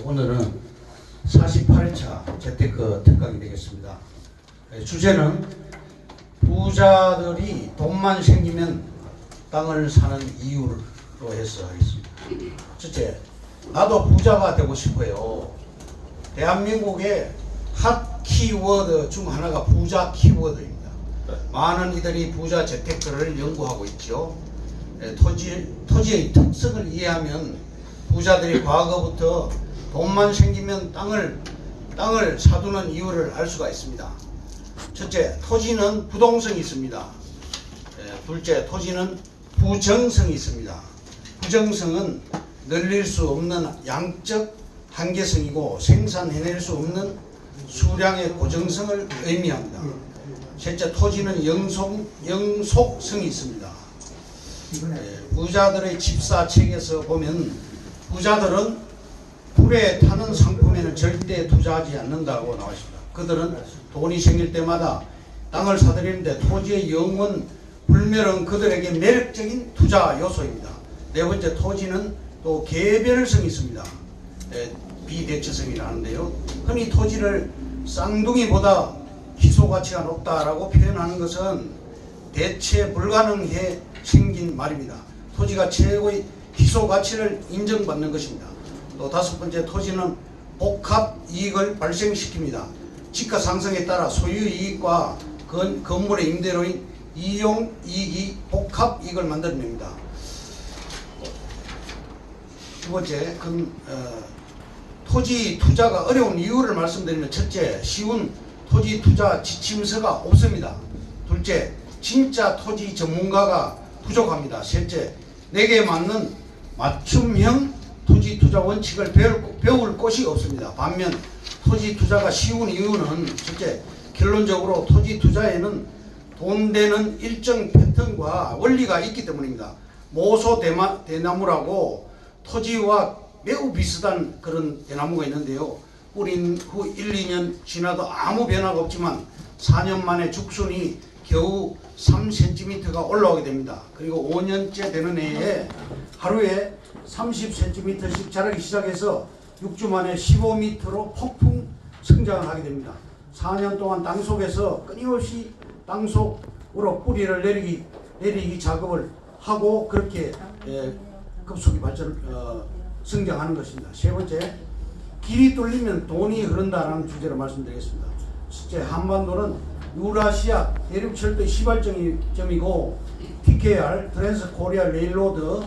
오늘은 48차 재테크 특강이 되겠습니다. 주제는 부자들이 돈만 생기면 땅을 사는 이유로 해서 하겠습니다. 첫째, 나도 부자가 되고 싶어요. 대한민국의 핫 키워드 중 하나가 부자 키워드입니다. 많은 이들이 부자 재테크를 연구하고 있죠. 토지의 특성을 이해하면 부자들이 과거부터 돈만 생기면 땅을 사두는 이유를 알 수가 있습니다. 첫째, 토지는 부동성이 있습니다. 둘째, 토지는 부정성이 있습니다. 부정성은 늘릴 수 없는 양적 한계성이고 생산해낼 수 없는 수량의 고정성을 의미합니다. 셋째, 토지는 영속성이 있습니다. 부자들의 집사책에서 보면 부자들은 불에 타는 상품에는 절대 투자하지 않는다고 나와 있습니다. 그들은 돈이 생길 때마다 땅을 사들이는데 토지의 영원 불멸은 그들에게 매력적인 투자 요소입니다. 네 번째, 토지는 또 개별성이 있습니다. 비대체성이라는데요. 흔히 토지를 쌍둥이보다 희소가치가 높다라고 표현하는 것은 대체 불가능해 생긴 말입니다. 토지가 최고의 희소가치를 인정받는 것입니다. 또 다섯 번째, 토지는 복합 이익을 발생시킵니다. 지가 상승에 따라 소유 이익과 건물의 임대료인 이용 이익이 복합 이익을 만들어냅니다. 두 번째, 토지 투자가 어려운 이유를 말씀드리면, 첫째, 쉬운 토지 투자 지침서가 없습니다. 둘째, 진짜 토지 전문가가 부족합니다. 셋째, 내게 맞는 맞춤형 토지 투자 원칙을 배울 곳이 없습니다. 반면 토지 투자가 쉬운 이유는, 첫째, 결론적으로 토지 투자에는 돈 되는 일정 패턴과 원리가 있기 때문입니다. 모소 대나무라고 토지와 매우 비슷한 그런 대나무가 있는데요. 뿌린 후 1, 2년 지나도 아무 변화가 없지만 4년 만에 죽순이 겨우 3cm가 올라오게 됩니다. 그리고 5년째 되는 해에 하루에 30cm씩 자라기 시작해서 6주 만에 15m로 폭풍 성장을 하게 됩니다. 4년 동안 땅속에서 끊임없이 땅속으로 뿌리를 내리기 작업을 하고 그렇게 급속히 성장하는 것입니다. 세 번째, 길이 뚫리면 돈이 흐른다는 주제로 말씀드리겠습니다. 실제 한반도는 유라시아 대륙철도의 시발점이고 TKR 트랜스코리아 레일로드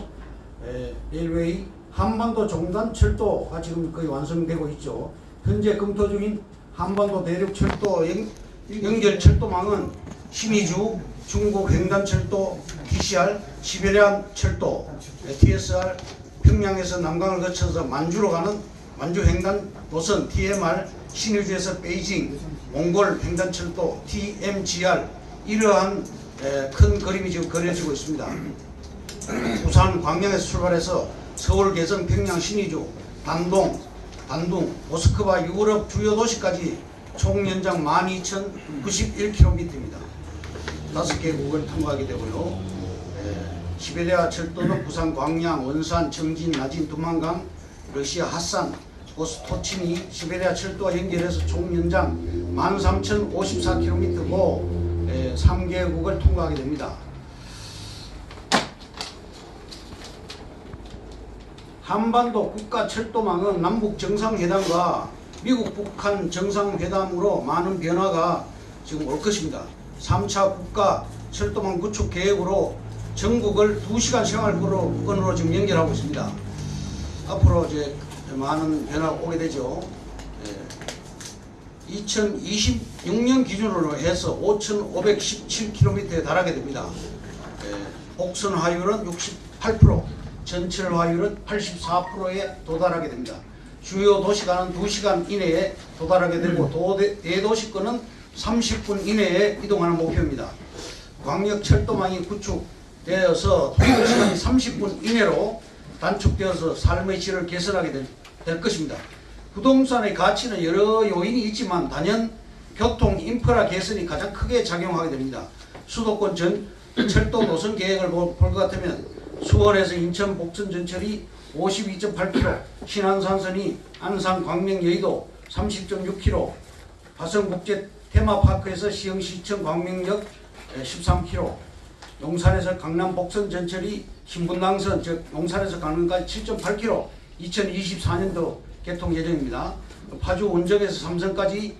레일웨이 한반도 종단철도가 지금 거의 완성되고 있죠. 현재 검토 중인 한반도 대륙철도 연결철도망은 신의주, 중국 횡단철도, TCR, 시베리안 철도, TSR, 평양에서 남강을 거쳐서 만주로 가는 만주 횡단 노선 TMR, 신의주에서 베이징, 몽골 횡단철도 TMGR, 이러한 큰 그림이 지금 그려지고 있습니다. 부산 광양에서 출발해서 서울, 개성, 평양, 신의주, 단둥, 모스크바, 유럽 주요 도시까지 총 연장 12,091km입니다. 5개국을 통과하게 되고요. 시베리아 철도는 부산, 광양, 원산, 청진, 나진, 두만강, 러시아 핫산, 보스토치니, 시베리아 철도와 연결해서 총 연장 13,054km고 3개국을 통과하게 됩니다. 한반도 국가철도망은 남북 정상회담과 미국 북한 정상회담으로 많은 변화가 지금 올 것입니다. 3차 국가철도망 구축 계획으로 전국을 2시간 생활권으로 지금 연결하고 있습니다. 앞으로 이제 많은 변화가 오게 되죠. 2026년 기준으로 해서 5,517km에 달하게 됩니다. 복선 화율은 68%, 전철 화율은 84%에 도달하게 됩니다. 주요 도시가는 2시간 이내에 도달하게 되고 대도시권은 30분 이내에 이동하는 목표입니다. 광역철도망이 구축되어서 통행시간이 30분 이내로 단축되어서 삶의 질을 개선하게 될 것입니다. 부동산의 가치는 여러 요인이 있지만 단연 교통 인프라 개선이 가장 크게 작용하게 됩니다. 수도권 철도 노선 계획을 볼 것 같으면 수원에서 인천 복선 전철이 52.8km, 신안산선이 안산, 광명, 여의도 30.6km, 화성국제 테마파크에서 시흥시청 광명역 13km, 용산에서 강남 복선 전철이 신분당선 즉 용산에서 강남까지 7.8km 2024년도 개통 예정입니다. 파주 원정에서 삼성까지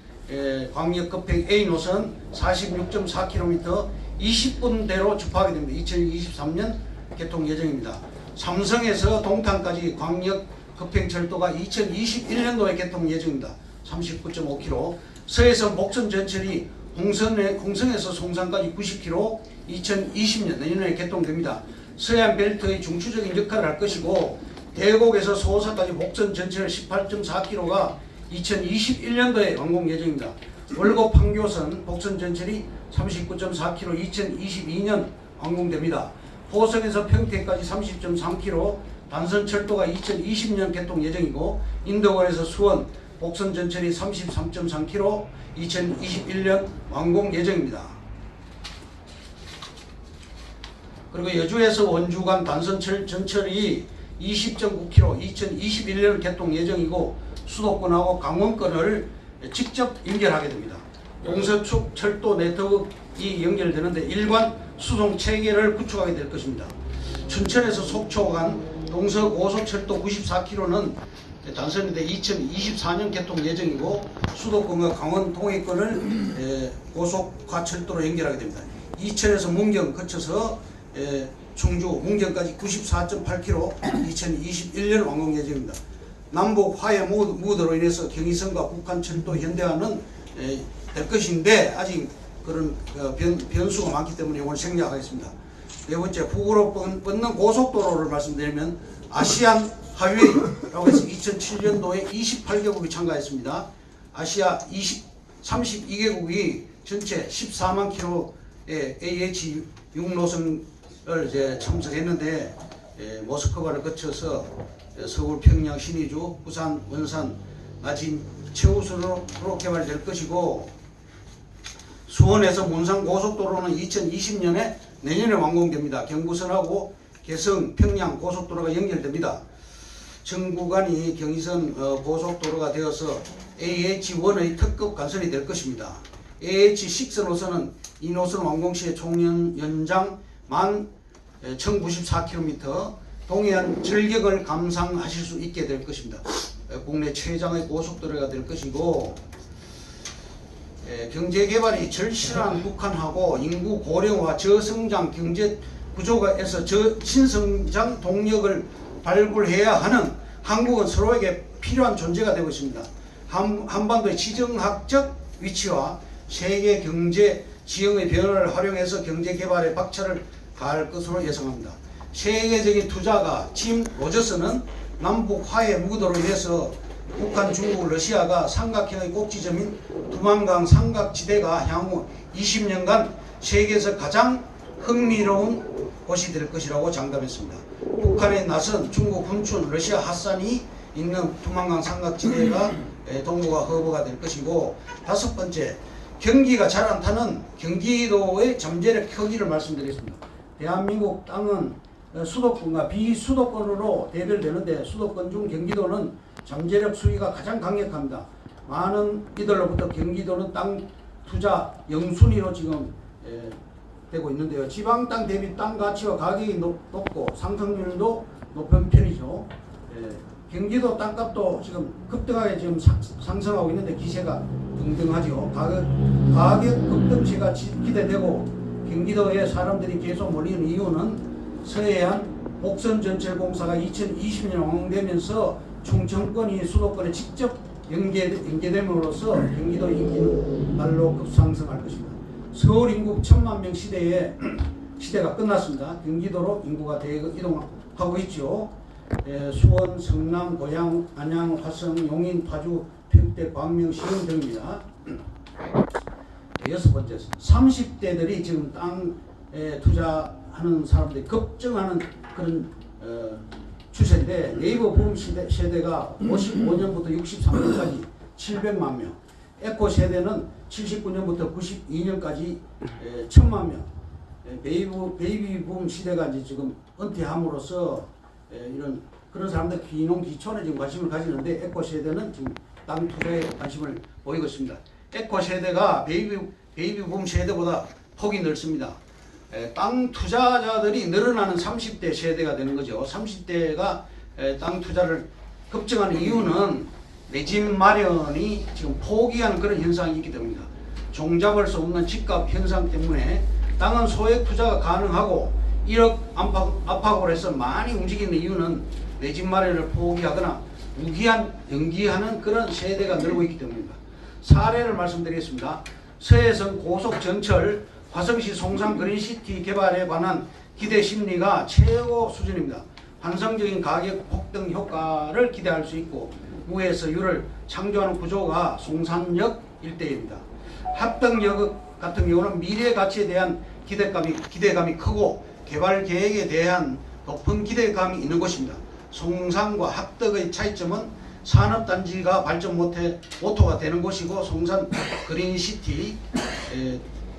광역 급행 A 노선 46.4km 20분대로 접하게 됩니다. 2023년 개통 예정입니다. 삼성에서 동탄까지 광역 급행철도가 2021년도에 개통 예정입니다. 39.5km. 서해선 목선 전철이 홍성에서 송산까지 90km 2020년 내년에 개통됩니다. 서해안 벨트의 중추적인 역할을 할 것이고 대곡에서 소호사까지 목선 전철 18.4km가 2021년도에 완공 예정입니다. 월곡 판교선 목선 전철이 39.4km 2022년 완공됩니다. 포석에서 평택까지 30.3km 단선철도가 2020년 개통 예정이고 인도원에서 수원 목선 전철이 33.3km 2021년 완공 예정입니다. 그리고 여주에서 원주 간 단선철 전철이 20.9km 2021년 개통 예정이고 수도권하고 강원권을 직접 연결하게 됩니다. 동서축 철도 네트워크가 연결되는데 일관 수송 체계를 구축하게 될 것입니다. 춘천에서 속초 간 동서고속철도 94km는 단선인데 2024년 개통 예정이고 수도권과 강원 동해권을 고속화철도로 연결하게 됩니다. 이천에서 문경 거쳐서 충주 문경까지 94.8km 2021년 완공 예정입니다. 남북 화해 무드로 인해서 경의선과 북한철도 현대화는 될 것인데 아직 그런 변수가 많기 때문에 이걸 생략하겠습니다. 네 번째, 북으로 뻗는 고속도로를 말씀드리면 아시안 하이웨이라고 해서 2007년도에 28개국이 참가했습니다. 아시아 32개국이 전체 14만 킬로의 AH6노선을 참석했는데 모스크바를 거쳐서 서울, 평양, 신의주, 부산, 원산, 나진, 최우선으로 개발될 것이고 수원에서 문산 고속도로는 2020년에 내년에 완공됩니다. 경부선하고 개성, 평양 고속도로가 연결됩니다. 전 구간이 경의선 고속도로가 되어서 AH1의 특급 간선이 될 것입니다. AH6 노선은 이 노선 완공 시에 총 연장 11,094km 동해안 절격을 감상하실 수 있게 될 것입니다. 국내 최장의 고속도로가 될 것이고 경제개발이 절실한 북한하고 인구 고령화 저성장 경제 구조가에서 신성장 동력을 발굴해야 하는 한국은 서로에게 필요한 존재가 되고 있습니다. 한반도의 지정학적 위치와 세계 경제 지형의 변화를 활용해서 경제개발에 박차를 가할 것으로 예상합니다. 세계적인 투자가 짐 로저스는 남북 화해 무도로 인해서 북한, 중국, 러시아가 삼각형의 꼭지점인 두만강 삼각지대가 향후 20년간 세계에서 가장 흥미로운 곳이 될 것이라고 장담했습니다. 북한에 나선 중국 훈춘, 러시아 핫산이 있는 두만강 삼각지대가 동부가 허브가 될 것이고 다섯 번째, 경기가 잘 안 타는 경기도의 잠재력 크기를 말씀드리겠습니다. 대한민국 땅은 수도권과 비수도권으로 대별되는데 수도권 중 경기도는 잠재력 수위가 가장 강력합니다. 많은 이들로부터 경기도는 땅 투자 영순위로 지금 되고 있는데요. 지방 땅 대비 땅 가치와 가격이 높고 상승률도 높은 편이죠. 경기도 땅값도 지금 급등하게 지금 상승하고 있는데 기세가 등등하죠. 가격 급등세가 기대되고 경기도에 사람들이 계속 몰리는 이유는 서해안 복선전철공사가 2020년 완공되면서 충청권이 수도권에 직접 연계됨으로써 경기도 인기는 날로 급상승할 것입니다. 서울 인구 1,000만 명 시대가 끝났습니다. 경기도로 인구가 이동하고 있죠. 수원, 성남, 고양, 안양, 화성, 용인, 파주, 평택, 광명, 시흥 등입니다. 여섯 번째, 30대들이 지금 땅에 투자하는 사람들이 급증하는 그런 추세인데 네이버 붐 세대가 55년부터 63년까지 700만 명, 에코 세대는 79년부터 92년까지 1000만 명, 베이비 붐 시대가 이제 지금 은퇴함으로써 이런 그런 사람들 귀농 귀촌에 지금 관심을 가지는데 에코 세대는 지금 땅 투자에 관심을 보이고 있습니다. 에코 세대가 베이비붐 세대보다 폭이 넓습니다. 땅 투자자들이 늘어나는 30대 세대가 되는 거죠. 30대가 땅 투자를 급증하는 이유는 내 집 마련이 지금 포기하는 그런 현상이 있기 때문입니다. 종잡을 수 없는 집값 현상 때문에 땅은 소액 투자가 가능하고 1억 안팎으로 해서 많이 움직이는 이유는 내 집 마련을 포기하거나 연기하는 그런 세대가 늘고 있기 때문입니다. 사례를 말씀드리겠습니다. 서해선 고속 전철 화성시 송산 그린시티 개발에 관한 기대 심리가 최고 수준입니다. 환상적인 가격 폭등 효과를 기대할 수 있고 우에서 유를 창조하는 구조가 송산역 일대입니다. 합덕역 같은 경우는 미래 가치에 대한 기대감이 크고 개발 계획에 대한 높은 기대감이 있는 곳입니다. 송산과 합덕의 차이점은 산업단지가 발전 모토가 되는 곳이고 송산 그린시티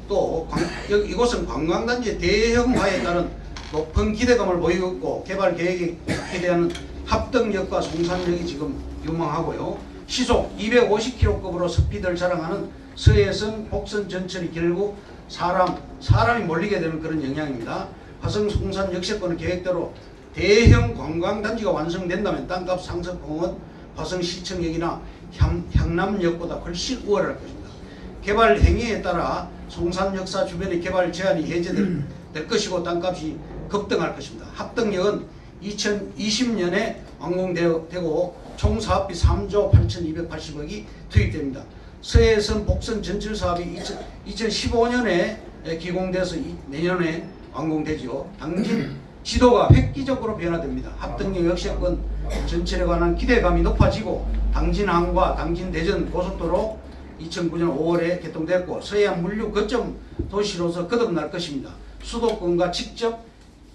또 이곳은 관광단지의 대형화에 따른 높은 기대감을 보이고 있고 개발 계획에 대한 합덕역과 송산역이 지금 유망하고요. 시속 250km급으로 스피드를 자랑하는 서해선 복선 전철이 결국 사람이 몰리게 되는 그런 영향입니다. 화성 송산 역세권은 계획대로 대형 관광단지가 완성된다면 땅값 상승폭은 화성시청역이나 향남역보다 훨씬 우월할 것입니다. 개발 행위에 따라 송산 역사 주변의 개발 제한이 해제될 것이고 땅값이 급등할 것입니다. 합덕역은 2020년에 완공되고 총 사업비 3조 8,280억이 투입됩니다. 서해선 복선 전철 사업이 2015년에 기공돼서 내년에 완공되죠. 당진 지도가 획기적으로 변화됩니다. 합덕역 역세권 전철에 관한 기대감이 높아지고 당진항과 당진대전 고속도로 2009년 5월에 개통됐고 서해안 물류 거점 도시로서 거듭날 것입니다. 수도권과 직접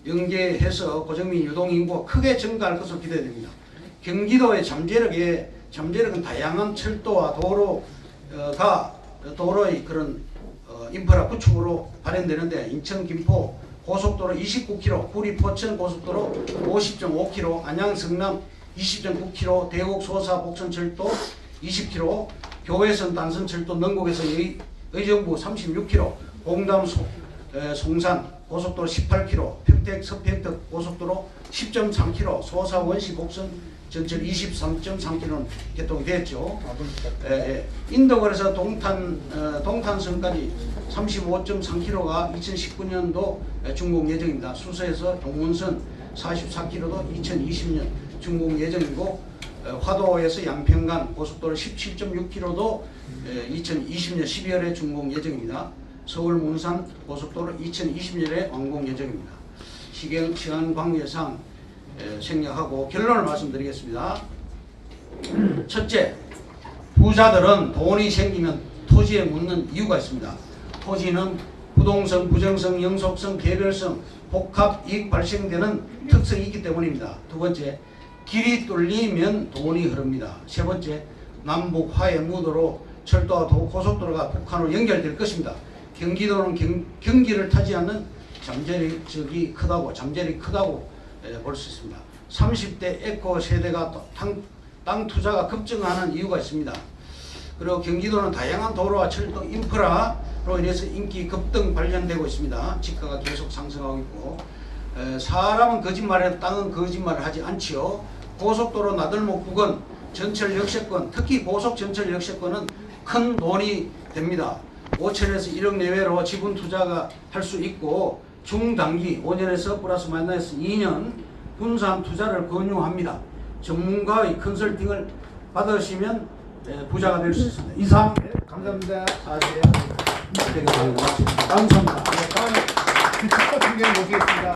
연계해서 고정민 유동인구가 크게 증가할 것으로 기대됩니다. 경기도의 잠재력은 다양한 철도와 도로의 그런 인프라 구축으로 발현되는데 인천 김포 고속도로 29km, 구리 포천 고속도로 50.5km, 안양 성남 20.9km, 대곡 소사 복선철도 20km, 교외선 단선철도 능곡에서 의정부 36km, 공담 송산 고속도로 18km, 평택 서평택 고속도로 10.3km, 소사 원시 복선 전철 23.3km는 개통이 됐죠. 인도거에서 동탄선까지 35.3km가 2019년도 준공 예정입니다. 수서에서 동문선 44km도 2020년 준공 예정이고 화도에서 양평간 고속도로 17.6km도 2020년 12월에 준공 예정입니다. 서울 문산 고속도로 2020년에 완공 예정입니다. 시간 관계상 생략하고 결론을 말씀드리겠습니다. 첫째, 부자들은 돈이 생기면 토지에 묻는 이유가 있습니다. 토지는 부동성, 부정성, 영속성, 개별성, 복합 이익 발생되는 특성이 있기 때문입니다. 두 번째, 길이 뚫리면 돈이 흐릅니다. 세 번째, 남북 화해 무도로 철도와 고속도로가 북한으로 연결될 것입니다. 경기도는 경기를 타지 않는 잠재력이 크다고 볼 수 있습니다. 30대 에코 세대가 땅 투자가 급증하는 이유가 있습니다. 그리고 경기도는 다양한 도로와 철도 인프라로 인해서 인기 급등 발전되고 있습니다. 집가가 계속 상승하고 있고 사람은 거짓말해도 땅은 거짓말을 하지 않지요. 고속도로 나들목 부근 전철 역세권, 특히 고속 전철 역세권은 큰 돈이 됩니다. 5천에서 1억 내외로 지분 투자가 할 수 있고 중단기 5년에서 플러스 마이너스 2년 분산 투자를 권유합니다. 전문가의 컨설팅을 받으시면 부자가 될 수 있습니다. 이상. 감사합니다. 감사합니다. 다음에 그 첫 번째 모시겠습니다.